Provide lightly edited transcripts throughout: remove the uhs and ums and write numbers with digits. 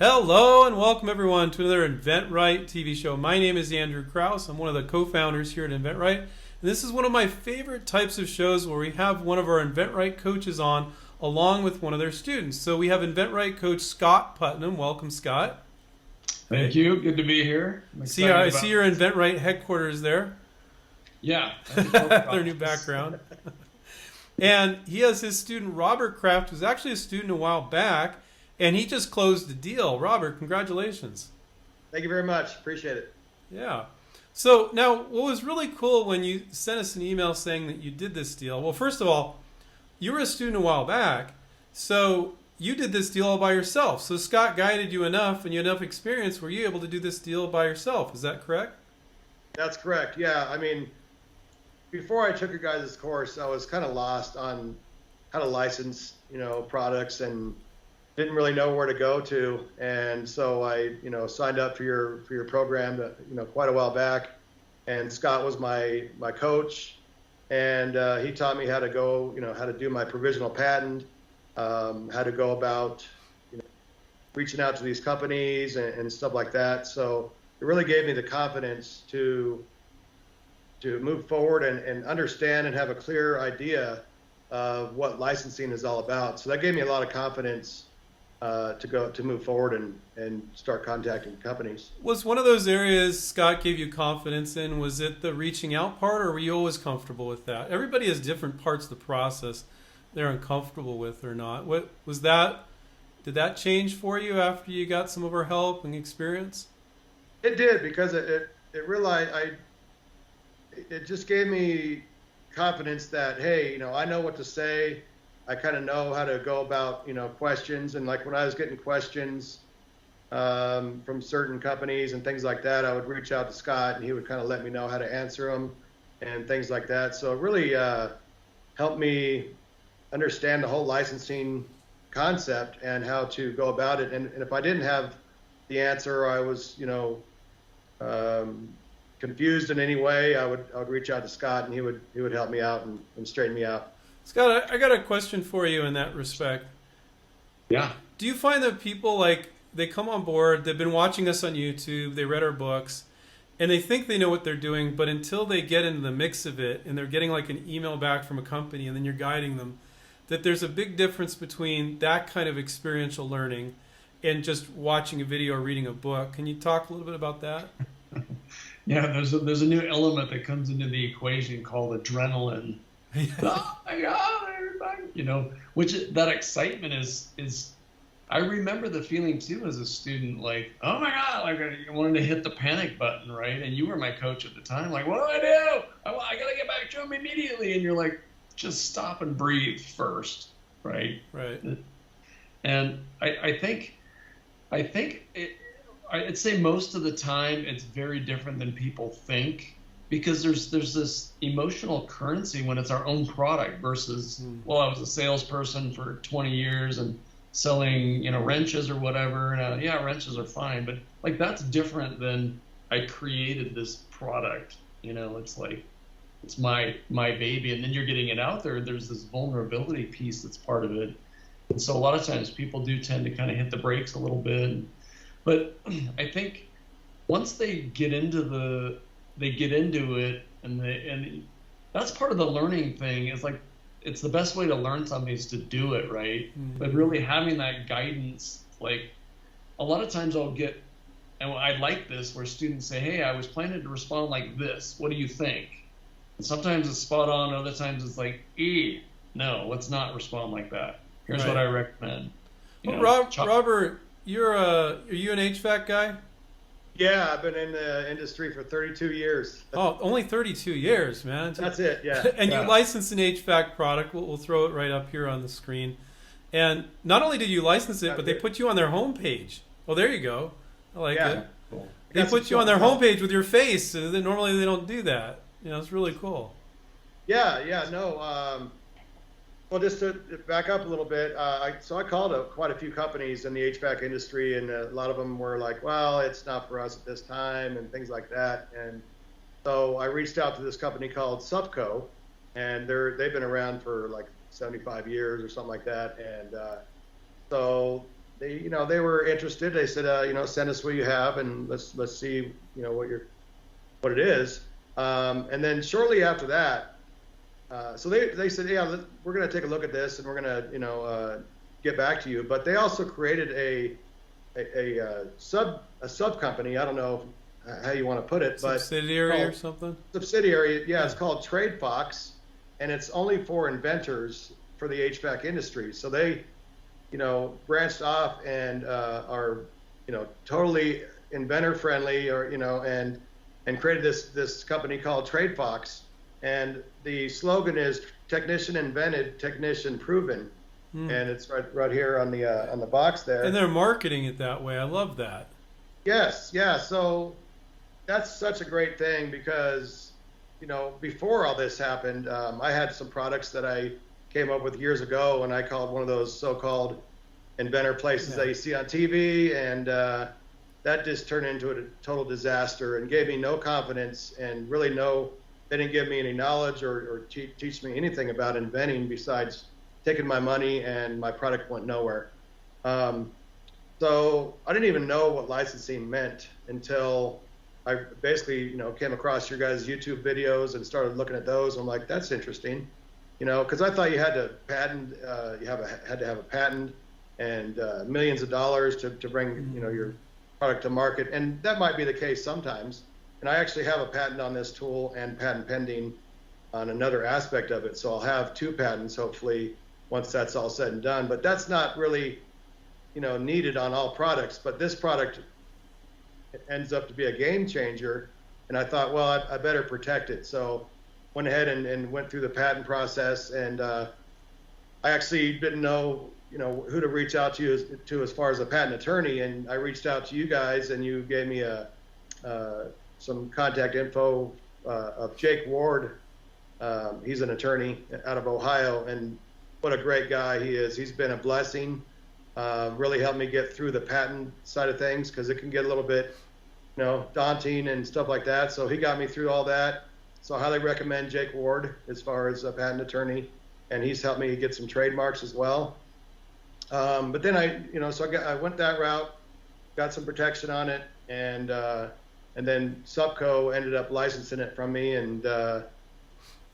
Hello and welcome everyone to another InventRight TV show. My name is Andrew Krause. I'm one of the co-founders here at InventRight. And this is one of my favorite types of shows where we have one of our InventRight coaches on along with one of their students. So we have InventRight coach Scott Putnam. Welcome, Scott. Thank you. Good to be here. I see your InventRight headquarters there. Yeah. Their new background. And he has his student Robert Kraft, who's actually a student a while back. And he just closed the deal. Robert, congratulations. Thank you very much. Appreciate it. Yeah. So now, what was really cool when you sent us an email saying that you did this deal? Well, first of all, you were a student a while back, so you did this deal all by yourself. So Scott guided you enough and you had enough experience. Were you able to do this deal by yourself? Is that correct? That's correct. Yeah. I mean, before I took your guys' course, I was kind of lost on how to license, products and didn't really know where to go to, and so I, signed up for your program, quite a while back. And Scott was my coach, and he taught me how to go, how to do my provisional patent, how to go about, reaching out to these companies and stuff like that. So it really gave me the confidence to move forward and understand and have a clear idea of what licensing is all about. So that gave me a lot of confidence to move forward and start contacting companies. Was one of those areas Scott gave you confidence in, was it the reaching out part, or were you always comfortable with that? Everybody has different parts of the process they're uncomfortable with or not. What was that? Did that change for you after you got some of our help and experience? It did, because it really, it just gave me confidence that, hey, I know what to say. I kind of know how to go about, questions. And like when I was getting questions from certain companies and things like that, I would reach out to Scott and he would kind of let me know how to answer them and things like that. So it really helped me understand the whole licensing concept and how to go about it. And if I didn't have the answer, or I was, confused in any way, I would reach out to Scott and he would help me out and straighten me out. Scott, I got a question for you in that respect. Yeah. Do you find that people, they come on board, they've been watching us on YouTube, they read our books, and they think they know what they're doing, but until they get into the mix of it and they're getting an email back from a company and then you're guiding them, that there's a big difference between that kind of experiential learning and just watching a video or reading a book? Can you talk a little bit about that? Yeah, there's a new element that comes into the equation called adrenaline. Oh my God, everybody, which that excitement is, I remember the feeling too as a student, oh my God, I wanted to hit the panic button, right? And you were my coach at the time, what do I do? I got to get back to him immediately. And you're like, just stop and breathe first, right? Right. And I'd say most of the time it's very different than people think, because there's this emotional currency when it's our own product versus, well, I was a salesperson for 20 years and selling, wrenches or whatever. And yeah, wrenches are fine, but that's different than I created this product. It's my baby, and then you're getting it out there. There's this vulnerability piece that's part of it. And so a lot of times people do tend to kind of hit the brakes a little bit. But I think once they get into it, and that's part of the learning thing. Is it's the best way to learn something is to do it, right? Mm-hmm. But really having that guidance, a lot of times I'll get, and I like this, where students say, hey, I was planning to respond like this. What do you think? And sometimes it's spot on. Other times it's no, let's not respond like that. Here's right. What I recommend. Robert, are you an HVAC guy? Yeah, I've been in the industry for 32 years. Oh, only 32 years, man. That's it, yeah. And yeah. You licensed an HVAC product. We'll throw it right up here on the screen. And not only did you license it, but they put you on their homepage. Well, there you go. I like it. Cool. They put you on their homepage with your face. Normally they don't do that. It's really cool. Yeah, no. Well, just to back up a little bit, I called quite a few companies in the HVAC industry, and a lot of them were like, well, it's not for us at this time, and things like that. And so I reached out to this company called Sufco, and they've been around for 75 years or something like that. And so they were interested. They said, send us what you have, and let's see, what it is. And then shortly after that, so they said, yeah, we're going to take a look at this, and we're going to, get back to you. But they also created a sub company. I don't know how you want to put it, but subsidiary or something. Subsidiary, yeah. It's called TradeFox, and it's only for inventors for the HVAC industry. So they, branched off and are, totally inventor friendly, or and created this company called TradeFox, and the slogan is "Technician invented, technician proven," and it's right here on the box there. And they're marketing it that way. I love that. Yes, yeah. So that's such a great thing because, before all this happened, I had some products that I came up with years ago, and I called one of those so-called inventor places that you see on TV, and that just turned into a total disaster and gave me no confidence, and really they didn't give me any knowledge or teach me anything about inventing besides taking my money, and my product went nowhere. So I didn't even know what licensing meant until I basically, came across your guys' YouTube videos and started looking at those. I'm like, that's interesting, because I thought you had to patent, had to have a patent and millions of dollars to bring, your product to market, and that might be the case sometimes. And I actually have a patent on this tool and patent pending on another aspect of it, so I'll have 2 patents hopefully once that's all said and done. But that's not really, needed on all products. But this product ends up to be a game changer, and I thought, well, I better protect it. So went ahead and went through the patent process, and I actually didn't know, who to reach out to as far as a patent attorney, and I reached out to you guys, and you gave me some contact info of Jake Ward. He's an attorney out of Ohio, and what a great guy he is. He's been a blessing. Really helped me get through the patent side of things, because it can get a little bit, daunting and stuff like that. So he got me through all that. So I highly recommend Jake Ward as far as a patent attorney, and he's helped me get some trademarks as well. But then I went that route, got some protection on it, and then Subco ended up licensing it from me, and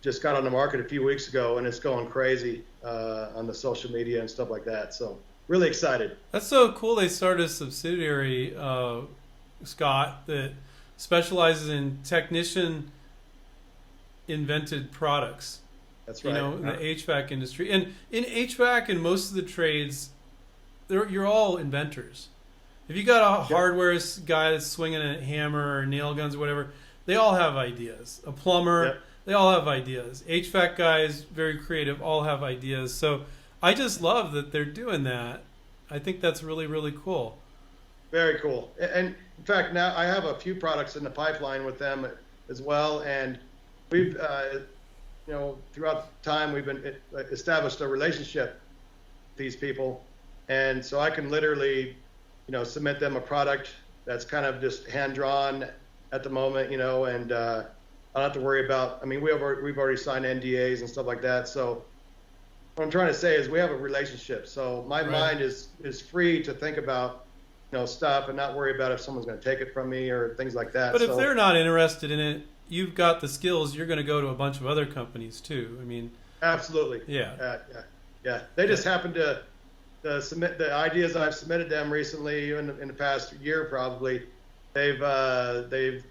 just got on the market a few weeks ago, and it's going crazy on the social media and stuff like that. So really excited. That's so cool. They started a subsidiary, Scott, that specializes in technician invented products. That's right. In the HVAC industry. And in HVAC and most of the trades, you're all inventors. If you got a hardware guy that's swinging a hammer or nail guns or whatever, they all have ideas. A plumber, they all have ideas. HVAC guys, very creative, all have ideas. So I just love that they're doing that. I think that's really, really cool. Very cool. And in fact, now I have a few products in the pipeline with them as well. And we've, throughout time, we've been established a relationship with these people. And so I can literally, submit them a product that's kind of just hand drawn at the moment, and I don't have to worry about, we've already signed NDAs and stuff like that. So what I'm trying to say is we have a relationship. So my mind is free to think about, stuff and not worry about if someone's going to take it from me or things like that. But if they're not interested in it, you've got the skills. You're going to go to a bunch of other companies too. Absolutely. Yeah. Yeah. They just happen to submit the ideas I've submitted them recently in the past year, probably. They've been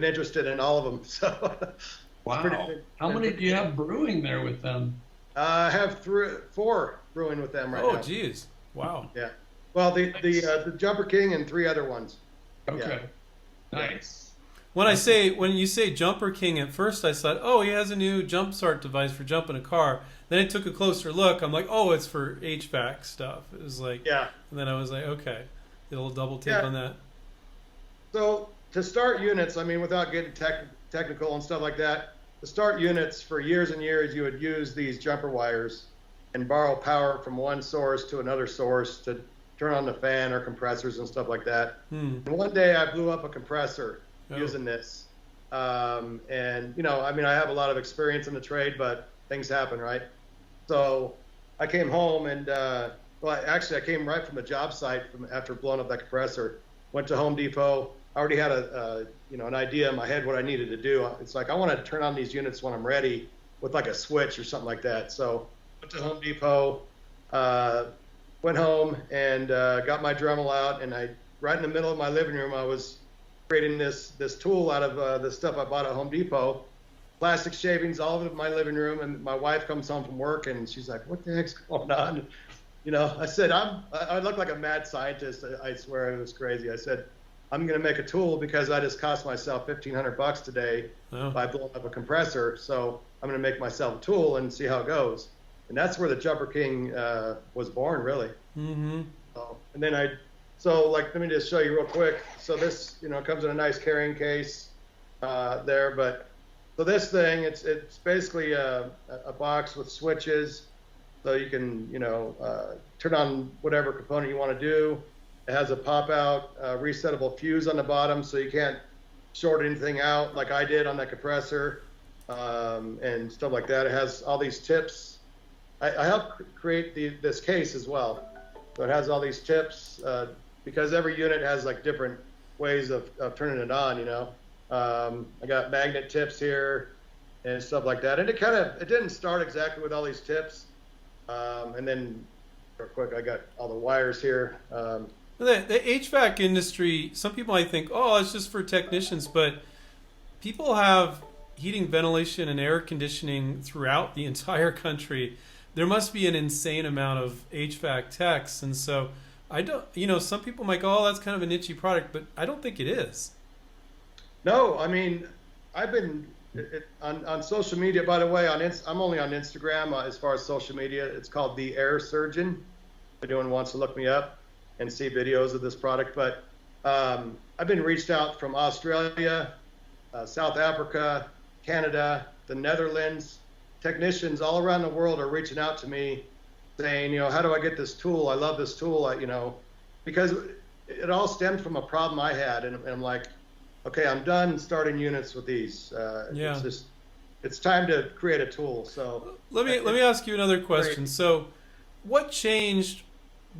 interested in all of them. So wow. How many do you have brewing there with them? I have 4 brewing with them right now. Oh, geez. Wow. Yeah. Well, the Jumper King and 3 other ones. Okay. Yeah. Nice. When you say Jumper King, at first I thought, oh, he has a new jump start device for jumping a car. Then I took a closer look. I'm like, oh, it's for HVAC stuff. It was like, yeah. And then I was like, okay, a little double take on that. So to start units, without getting technical and stuff like that, to start units for years and years, you would use these jumper wires and borrow power from one source to another source to turn on the fan or compressors and stuff like that. And one day I blew up a compressor using this. And, I have a lot of experience in the trade, but things happen, right? So I came home and, well, actually, I came right from the job site after blowing up that compressor. Went to Home Depot. I already had an idea in my head what I needed to do. It's like I want to turn on these units when I'm ready with like a switch or something like that. So went to Home Depot, went home and got my Dremel out, and right in the middle of my living room, I was creating this tool out of the stuff I bought at Home Depot. Plastic shavings all over my living room, and my wife comes home from work and she's like, "What the heck's going on?" I said, I look like a mad scientist. I swear, it was crazy. I said, I'm going to make a tool because I just cost myself $1,500 today by blowing up a compressor. So I'm going to make myself a tool and see how it goes. And that's where the Jumper King was born, really. Mm-hmm. And then let me just show you real quick. So this, comes in a nice carrying case there, but. So this thing, it's basically a box with switches, so you can turn on whatever component you want to do. It has a pop-out resettable fuse on the bottom, so you can't short anything out like I did on that compressor and stuff like that. It has all these tips. I helped create this case as well, so it has all these tips because every unit has like different ways of turning it on. I got magnet tips here and stuff like that. And it didn't start exactly with all these tips. And then real quick, I got all the wires here. The HVAC industry, some people might think, oh, it's just for technicians, but people have heating, ventilation, and air conditioning throughout the entire country. There must be an insane amount of HVAC techs. And so I don't, some people might go, oh, that's kind of a niche product, but I don't think it is. No, I mean, I've been on social media, by the way, I'm only on Instagram as far as social media. It's called The Air Surgeon. If anyone wants to look me up and see videos of this product. But I've been reached out from Australia, South Africa, Canada, the Netherlands. Technicians all around the world are reaching out to me saying, how do I get this tool? I love this tool, because it all stemmed from a problem I had. And I'm like, okay, I'm done starting units with these. It's time to create a tool. So let me ask you another question. Great. So, what changed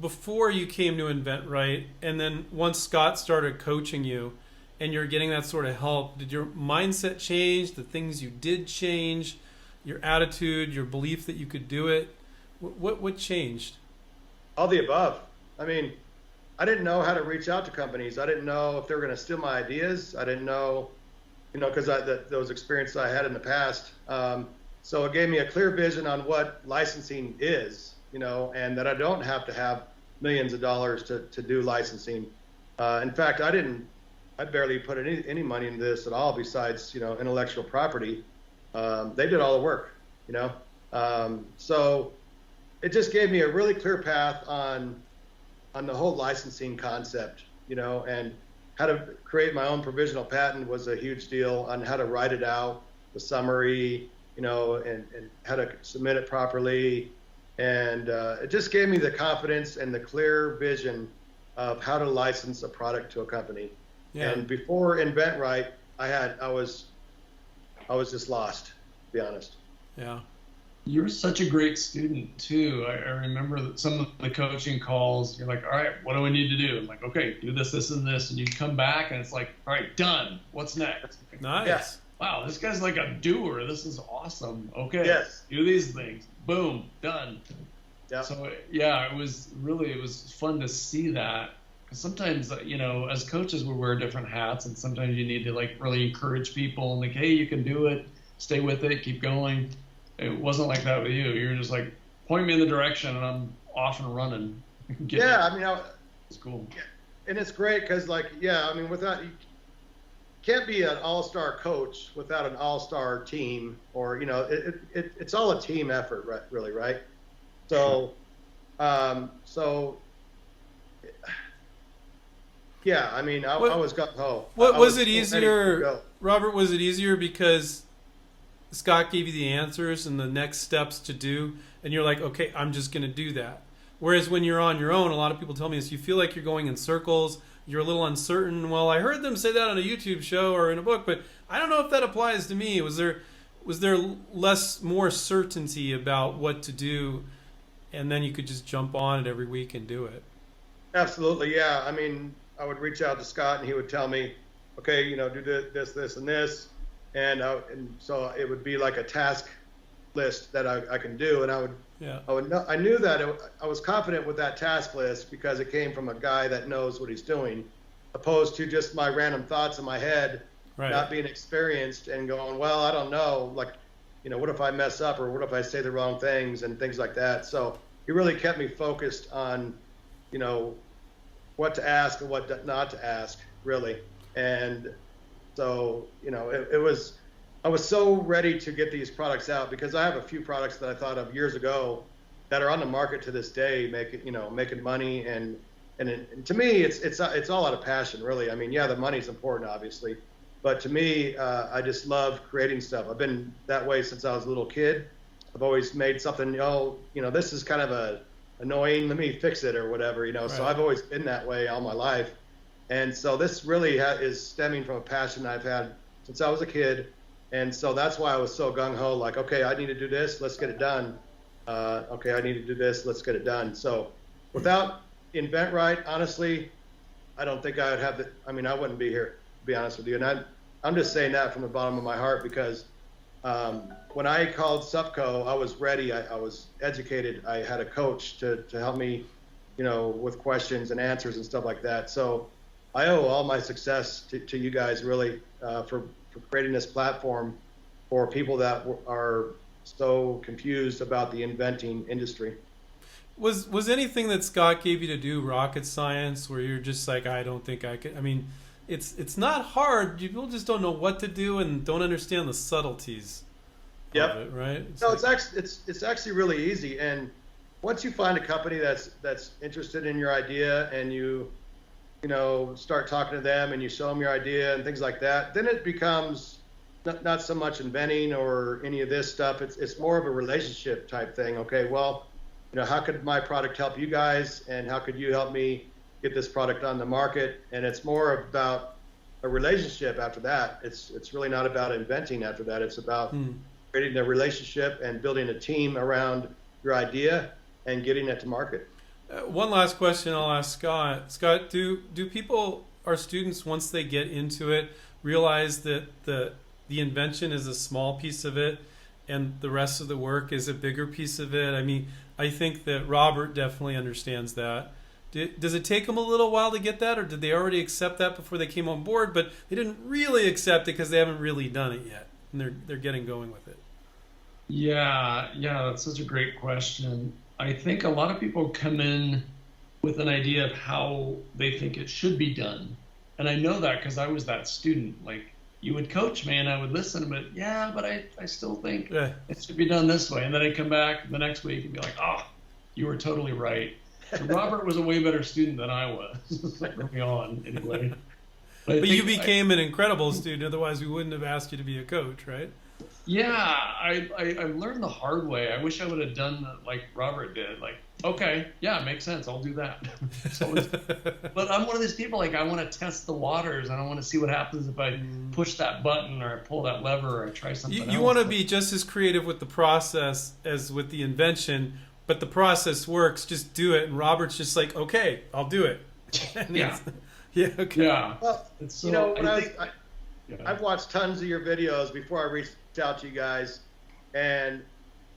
before you came to inventRight, and then once Scott started coaching you, and you're getting that sort of help? Did your mindset change? The things you did change? Your attitude? Your belief that you could do it? What changed? All the above. I mean, I didn't know how to reach out to companies. I didn't know if they were going to steal my ideas. I didn't know, because those experiences I had in the past. So it gave me a clear vision on what licensing is, and that I don't have to have millions of dollars to do licensing. In fact, I barely put any money into this at all besides, intellectual property. They did all the work, So it just gave me a really clear path on the whole licensing concept, and how to create my own provisional patent was a huge deal on how to write it out, the summary, and how to submit it properly. And it just gave me the confidence and the clear vision of how to license a product to a company. Yeah. And before inventRight, I was just lost, to be honest. Yeah. You're such a great student too. I remember that some of the coaching calls, you're like, all right, what do I need to do? I'm like, okay, do this, this, and this. And you come back and it's like, all right, done. What's next? Nice. Yeah. Wow, this guy's like a doer. This is awesome. Okay, yes. Do these things. Boom, done. Yeah. So yeah, it was fun to see that. Because sometimes, as coaches, we wear different hats, and sometimes you need to like really encourage people and like, hey, you can do it. Stay with it. Keep going. It wasn't like that with you. You were just like, point me in the direction, and I'm off and running. It's cool. And it's great because, without you can't be an all-star coach without an all-star team, or it's all a team effort, right? Really, right? So, yeah. I was gung-ho. Was it easier, Robert? Was it easier because Scott gave you the answers and the next steps to do, and you're like, okay, I'm just going to do that? Whereas when you're on your own, a lot of people tell me this, you feel like you're going in circles, you're a little uncertain. Well, I heard them say that on a YouTube show or in a book, but I don't know if that applies to me. Was there more certainty about what to do and then you could just jump on it every week and do it. Absolutely, yeah. I mean, I would reach out to Scott, and he would tell me, okay, do this, and this, and so it would be like a task list that I can do, and I knew that I was confident with that task list because it came from a guy that knows what he's doing, opposed to just my random thoughts in my head, Right. not being experienced and going, well, I don't know, like, what if I mess up, or what if I say the wrong things and things like that. So he really kept me focused on, what to ask and what not to ask, really. And so, I was so ready to get these products out because I have a few products that I thought of years ago that are on the market to this day, making money. And to me, it's all out of passion, really. I mean, yeah, the money's important, obviously, but to me, I just love creating stuff. I've been that way since I was a little kid. I've always made something, this is kind of annoying, let me fix it or whatever, Right. So I've always been that way all my life. And so this really is stemming from a passion I've had since I was a kid. And so that's why I was so gung-ho, like, okay, I need to do this, let's get it done. Okay, I need to do this, let's get it done. So without inventRight, honestly, I don't think I would have I wouldn't be here, to be honest with you. And I'm just saying that from the bottom of my heart because when I called Supco, I was ready, I was educated, I had a coach to help me, with questions and answers and stuff like that. So I owe all my success to you guys, really, for creating this platform for people that are so confused about the inventing industry. Was anything that Scott gave you to do rocket science where you're just like, I don't think I could? I mean, it's not hard. People just don't know what to do and don't understand the subtleties Yep. of it, right? It's actually really easy. And once you find a company that's interested in your idea and you start talking to them and you show them your idea and things like that, then it becomes not so much inventing or any of this stuff. It's more of a relationship type thing. Okay, well, how could my product help you guys, and how could you help me get this product on the market? And it's more about a relationship after that. It's really not about inventing after that. It's about creating a relationship and building a team around your idea and getting it to market. One last question I'll ask Scott. Scott, do people, our students, once they get into it, realize that the invention is a small piece of it and the rest of the work is a bigger piece of it? I mean, I think that Robert definitely understands that. Does it take them a little while to get that, or did they already accept that before they came on board, but they didn't really accept it because they haven't really done it yet, and they're getting going with it? Yeah, that's such a great question. I think a lot of people come in with an idea of how they think it should be done. And I know that because I was that student. Like, you would coach me and I would listen, but I still think it should be done this way. And then I'd come back the next week and be like, oh, you were totally right. So Robert was a way better student than I was early on, anyway. But you became an incredible student, otherwise we wouldn't have asked you to be a coach, right? Yeah, I learned the hard way. I wish I would have done like Robert did. Like, okay, yeah, it makes sense. I'll do that. But I'm one of these people, like, I want to test the waters. I don't want to see what happens if I push that button or I pull that lever or I try something else. You want to be just as creative with the process as with the invention, but the process works. Just do it. And Robert's just like, okay, I'll do it. Yeah. Yeah, okay. Yeah. Well, So, I've watched tons of your videos before I reached out to you guys, and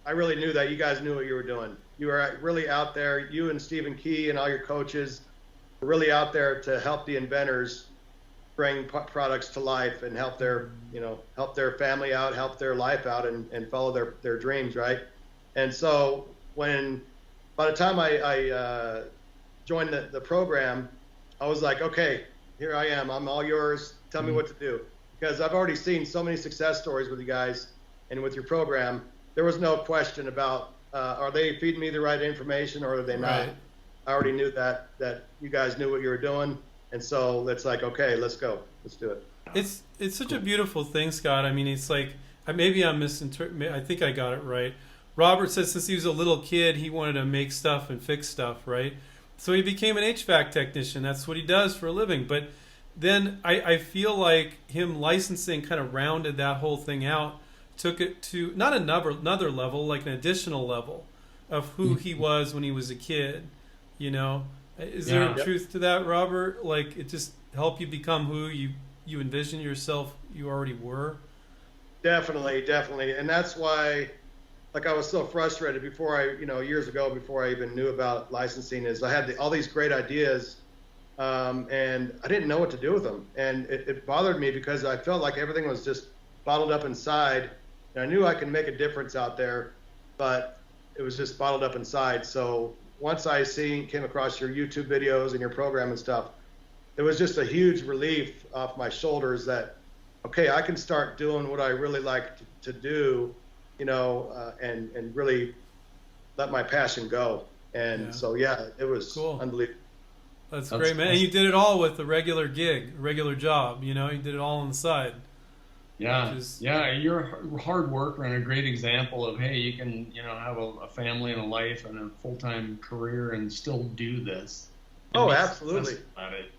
I really knew that you guys knew what you were doing. You were really out there. You and Stephen Key and all your coaches were really out there to help the inventors bring products to life and help their family out, help their life out, and follow their dreams, right? And so by the time I joined the program, I was like, okay, here I am. I'm all yours. Tell me what to do. Because I've already seen so many success stories with you guys and with your program. There was no question about, are they feeding me the right information or are they not? Right. I already knew that you guys knew what you were doing. And so it's like, okay, let's go. Let's do it. It's such a beautiful thing, Scott. I mean, it's like, maybe I'm misinterpreting. I think I got it right. Robert said since he was a little kid, he wanted to make stuff and fix stuff, right? So he became an HVAC technician. That's what he does for a living. But then I feel like him licensing kind of rounded that whole thing out, took it to not another level, like an additional level. of who he was when he was a kid. You know, is there Yeah. a truth to that, Robert? Like, it just helped you become who you envisioned yourself you already were? Definitely, definitely. And that's why, like, I was so frustrated before years ago, before I even knew about licensing, is I had all these great ideas, and I didn't know what to do with them. And it bothered me because I felt like everything was just bottled up inside. And I knew I could make a difference out there, but it was just bottled up inside. So once I came across your YouTube videos and your program and stuff, it was just a huge relief off my shoulders that, okay, I can start doing what I really like to do, and really let my passion go. And so, yeah, it was cool. unbelievable. That's great, man. And you did it all with a regular gig, a regular job. You did it all on the side. Yeah, you're a hard worker and a great example of, hey, you can, have a family and a life and a full-time career and still do this. Oh, absolutely. About it.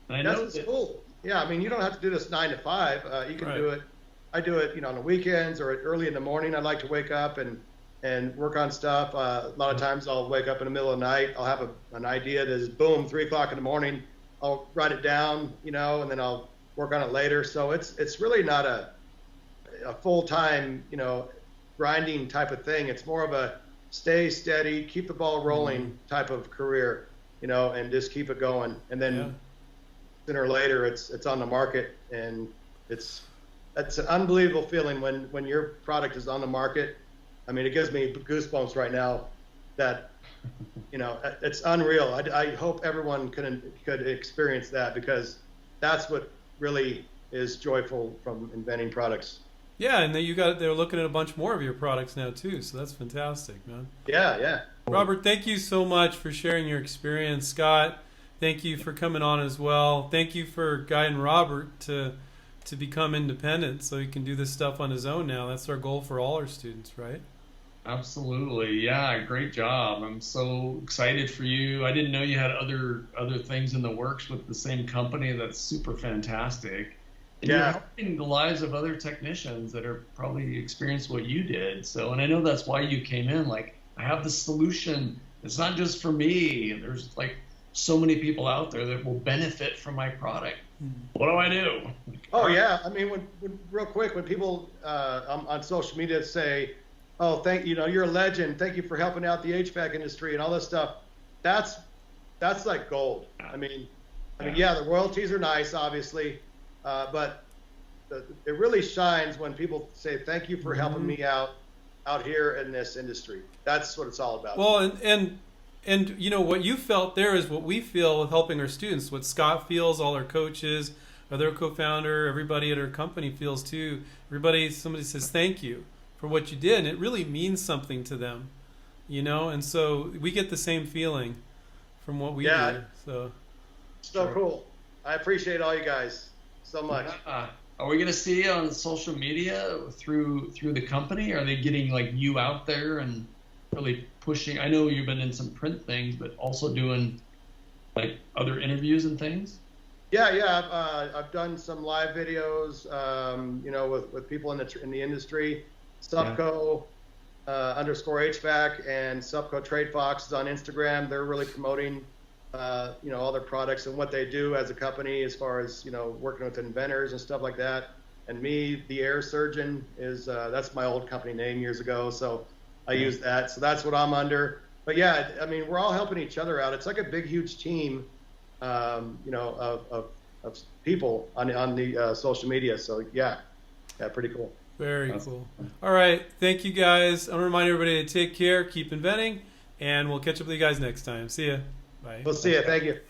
And I know that's cool. Yeah, I mean, you don't have to do this 9 to 5. You can do it. I do it, on the weekends or early in the morning. I like to wake up and work on stuff. A lot of times I'll wake up in the middle of the night. I'll have an idea that is boom, 3 o'clock in the morning. I'll write it down, and then I'll work on it later. So it's really not a full-time, grinding type of thing. It's more of a stay steady, keep the ball rolling type of career, and just keep it going. And then sooner or later it's on the market, and that's an unbelievable feeling when your product is on the market. I mean, it gives me goosebumps right now that, it's unreal. I hope everyone could experience that, because that's what really is joyful from inventing products. Yeah, and they're looking at a bunch more of your products now too, so that's fantastic, man. Yeah. Robert, thank you so much for sharing your experience. Scott, thank you for coming on as well. Thank you for guiding Robert to become independent so he can do this stuff on his own now. That's our goal for all our students, right? Absolutely. Yeah, great job. I'm so excited for you. I didn't know you had other things in the works with the same company. That's super fantastic. And you're helping the lives of other technicians that are probably experienced what you did. So, and I know that's why you came in. Like, I have the solution. It's not just for me. There's like so many people out there that will benefit from my product. What do I do? Oh yeah. I mean, when real quick, when people on social media say, "Oh, you're a legend. Thank you for helping out the HVAC industry and all this stuff," that's like gold. I mean, the royalties are nice, obviously. But it really shines when people say, "Thank you for helping me out here in this industry." That's what it's all about. Well, and what you felt there is what we feel with helping our students. What Scott feels, all our coaches, other co-founder, everybody at our company feels too. Somebody says thank you for what you did, and it really means something to them, And so we get the same feeling from what we do. So cool. I appreciate all you guys so much. Are we going to see you on social media through the company? Are they getting like you out there and really pushing? I know you've been in some print things, but also doing like other interviews and things. Yeah. I've done some live videos, with people in the industry. Subco _ HVAC and Subco Trade Fox is on Instagram. They're really promoting all their products and what they do as a company, as far as working with inventors and stuff like that. And me, the Air Surgeon, is that's my old company name years ago, so I use that. So that's what I'm under. But yeah, I mean, we're all helping each other out. It's like a big, huge team, of people on the social media. So yeah, pretty cool. Very cool. All right, thank you guys. I want to remind everybody to take care, keep inventing, and we'll catch up with you guys next time. See ya. Bye. We'll see you. Thank you.